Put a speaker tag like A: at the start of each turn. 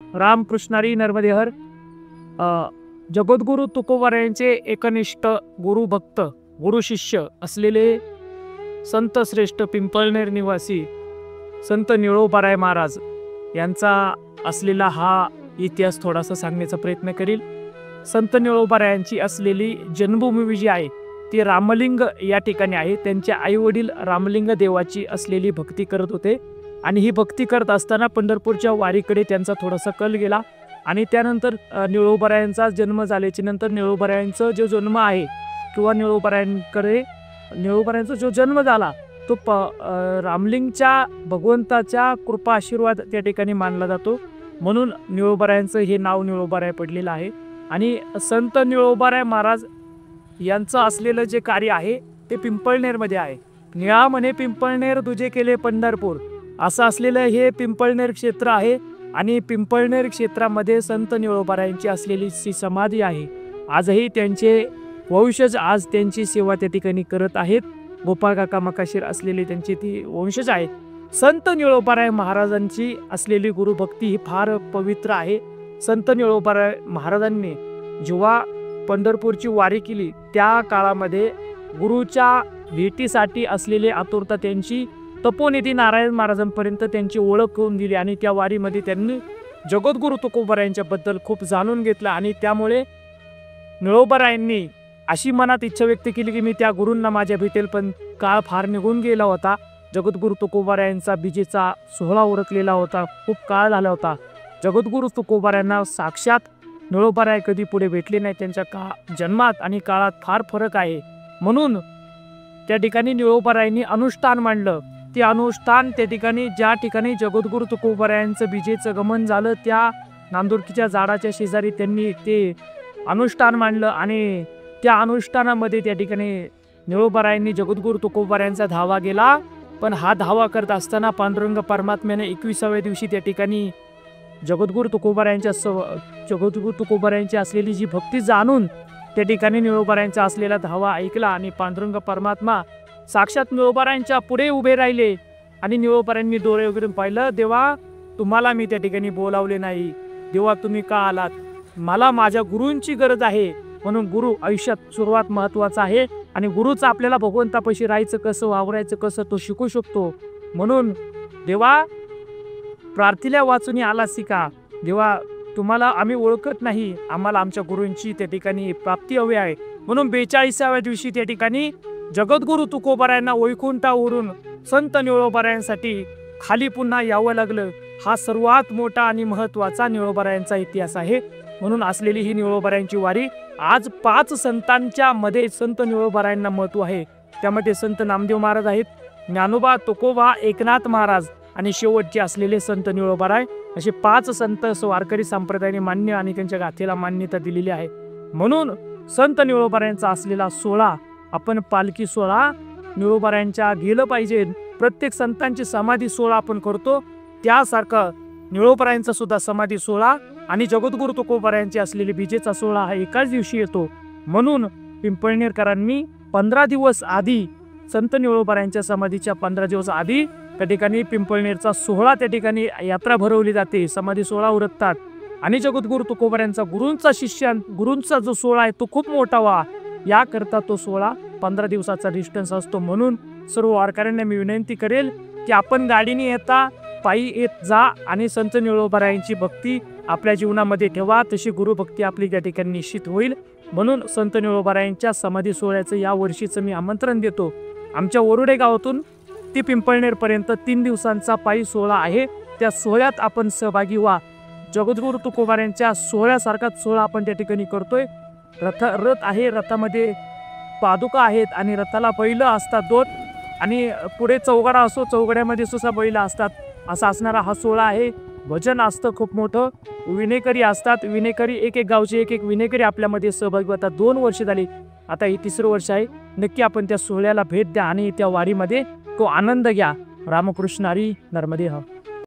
A: रामकृष्णारी नर्मदे हर. जगद्गुरु तुकोबारायांचे एकनिष्ठ गुरुभक्त गुरु शिष्य असलेले संत श्रेष्ठ पिंपळनेर निवासी संत निळोबाराय महाराज यांचा असलेला हा इतिहास थोडासा सांगण्याचा प्रयत्न करील. संत निळोबारायांची असलेली जन्मभूमी जी आहे ती रामलिंग या ठिकाणी आहे. त्यांचे आई वडील रामलिंग देवाची असलेली भक्ती करत होते आणि ही भक्ती करत असताना पंढरपूरच्या वारीकडे त्यांचा थोडासा कल गेला आणि त्यानंतर निळोबारायांचा जन्म झाल्याच्या नंतर निळोबारायांचा जो जन्म आहे किंवा निळोबारायांचा जो जन्म झाला तो रामलिंगच्या भगवंताच्या कृपा आशीर्वाद त्या ठिकाणी मानला जातो. म्हणून निळोबारायांचं हे नाव निळोबाराय पडलेलं आहे. आणि संत निळोबाराय महाराज यांचं असलेलं जे कार्य आहे ते पिंपळनेरमध्ये आहे. निळा म्हणे पिंपळनेर तुझे केले पंढरपूर असं असलेलं हे पिंपळनेर क्षेत्र आहे. आणि पिंपळनेर क्षेत्रामध्ये संत निळोबारायांची असलेली सी समाधी आहे. आजही त्यांचे वंशज आज त्यांची सेवा त्या ठिकाणी करत आहेत. गोपाळ काका मकाशीर असलेले त्यांची ती वंशज आहेत. संत निळोबाराय महाराजांची असलेली गुरुभक्ती ही फार पवित्र आहे. संत निळोबाराय महाराजांनी जेव्हा पंढरपूरची वारी केली त्या काळामध्ये गुरुच्या भेटीसाठी असलेली आतुरता त्यांची तपोनिधी नारायण महाराजांपर्यंत त्यांची ओळख करून दिली आणि त्या वारीमध्ये त्यांनी जगद्गुरु तुकोबारायांच्याबद्दल खूप जाणून घेतलं. आणि त्यामुळे निळोबारायांनी अशी मनात इच्छा व्यक्त केली की मी त्या गुरूंना माझ्या भेटेल. पण काळ फार निघून गेला होता. जगद्गुरु तुकोबारायांचा बीजेचा सोहळा उरकलेला होता. खूप काळ झाला होता. जगद्गुरु तुकोबारायांना साक्षात निळोबाराय कधी पुढे भेटले नाही. त्यांच्या जन्मात आणि काळात फार फरक आहे. म्हणून त्या ठिकाणी निळोबारायांनी अनुष्ठान मांडलं. ते अनुष्ठान त्या ठिकाणी ज्या ठिकाणी जगद्गुरु तुकोबारायांचं बीजेचं गमन झालं त्या नांदुरकीच्या झाडाच्या शेजारी त्यांनी ते अनुष्ठान मांडलं. आणि त्या अनुष्ठानामध्ये त्या ठिकाणी निळोबारायांनी जगद्गुरु तुकोबारायांचा धावा गेला. पण हा धावा करत असताना पांडुरंग परमात्म्याने 21व्या दिवशी त्या ठिकाणी जगद्गुरु तुकोबारायांची असलेली जी भक्ती जाणून त्या ठिकाणी निळोबारायांचा असलेला धावा ऐकला आणि पांडुरंग परमात्मा साक्षात निळोबारायांच्या पुढे उभे राहिले. आणि निळोबारायांनी डोळे वगैरे पाहिलं, देवा तुम्हाला मी त्या ठिकाणी बोलावले नाही. देवा तुम्ही का आलात? मला माझ्या गुरूंची गरज आहे. म्हणून गुरु आयुष्यात सुरुवात महत्वाचा आहे आणि गुरुचं आपल्याला भगवंतापाशी राहायचं कसं वावरायचं कसं तो शिकू शकतो. म्हणून देवा प्रार्थील्या वाचून आलासी का? देवा तुम्हाला आम्ही ओळखत नाही. आम्हाला आमच्या गुरूंची त्या ठिकाणी प्राप्ती हवी आहे. म्हणून 42व्या दिवशी त्या ठिकाणी जगद्गुरु तुकोबारायांना वैकुंठावरून संत निळोबारायांसाठी खाली पुन्हा यावं लागलं. हा सर्वात मोठा आणि महत्वाचा निळोबारायांचा इतिहास आहे. म्हणून असलेली ही निळोबारायांची वारी आज 5 संतांच्या मध्ये संत निळोबारायांना महत्व आहे. त्यामध्ये संत नामदेव महाराज आहेत, ज्ञानोबा, तुकोबा, एकनाथ महाराज आणि शेवटचे असलेले संत निळोबाराय असे 5 संत वारकरी संप्रदायाने मान्य आणि त्यांच्या गाथेला मान्यता दिलेली आहे. म्हणून संत निळोबारायांचा असलेला सोहळा आपण पालखी सोहळा निळोबारायांच्या गेलं पाहिजे. प्रत्येक संतांची समाधी सोहळा आपण करतो त्यासारखं निळोबारायांचा सुद्धा समाधी सोहळा आणि जगद्गुरु तुकोबारायांची असलेली बीजेचा सोहळा हा एकाच दिवशी येतो. म्हणून पिंपळनेरकरांनी 15 दिवस आधी संत निळोबारायांच्या समाधीच्या 15 दिवस आधी त्या ठिकाणी पिंपळनेरचा सोहळा त्या ठिकाणी यात्रा भरवली जाते. समाधी सोहळा उरकतात आणि जगद्गुरु तुकोबारायांचा गुरूंचा जो सोहळा आहे तो खूप मोठा व्हा याकरता तो सोहळा 15 दिवसाचा डिस्टन्स असतो. म्हणून सर्व वारकऱ्यांना मी विनंती करेल की आपण गाडीने येता पायी येत जा आणि संत निळोबारायांची भक्ती आपल्या जीवनामध्ये ठेवा. तशी गुरुभक्ती आपली त्या ठिकाणी निश्चित होईल. म्हणून संत निळोबारायांच्या समाधी सोहळ्याचं या वर्षीचं मी आमंत्रण देतो. आमच्या वरुडे गावातून ती पिंपळनेरपर्यंत 3 दिवसांचा पायी सोहळा आहे. त्या सोहळ्यात आपण सहभागी व्हा. जगद्गुरु तुकोबारायांच्या सोहळ्यासारखाच सोहळा आपण त्या ठिकाणी करतोय. रथ आहे, रथामध्ये पादुका आहेत आणि रथाला बैल असतात 2 आणि पुढे चौघडा असो, चौघड्यामध्ये सुद्धा बैल असतात. असा असणारा हा सोहळा आहे. भजन असतं खूप मोठं. विनेकरी असतात. विनेकरी एक गावचे एक विनेकरी आपल्यामध्ये सहभागी होतात. 2 वर्ष झाली, आता हे 3रं वर्ष आहे. नक्की आपण त्या सोहळ्याला भेट द्या आणि त्या वारीमध्ये तो आनंद घ्या. रामकृष्ण हरी. नर्मदे हर.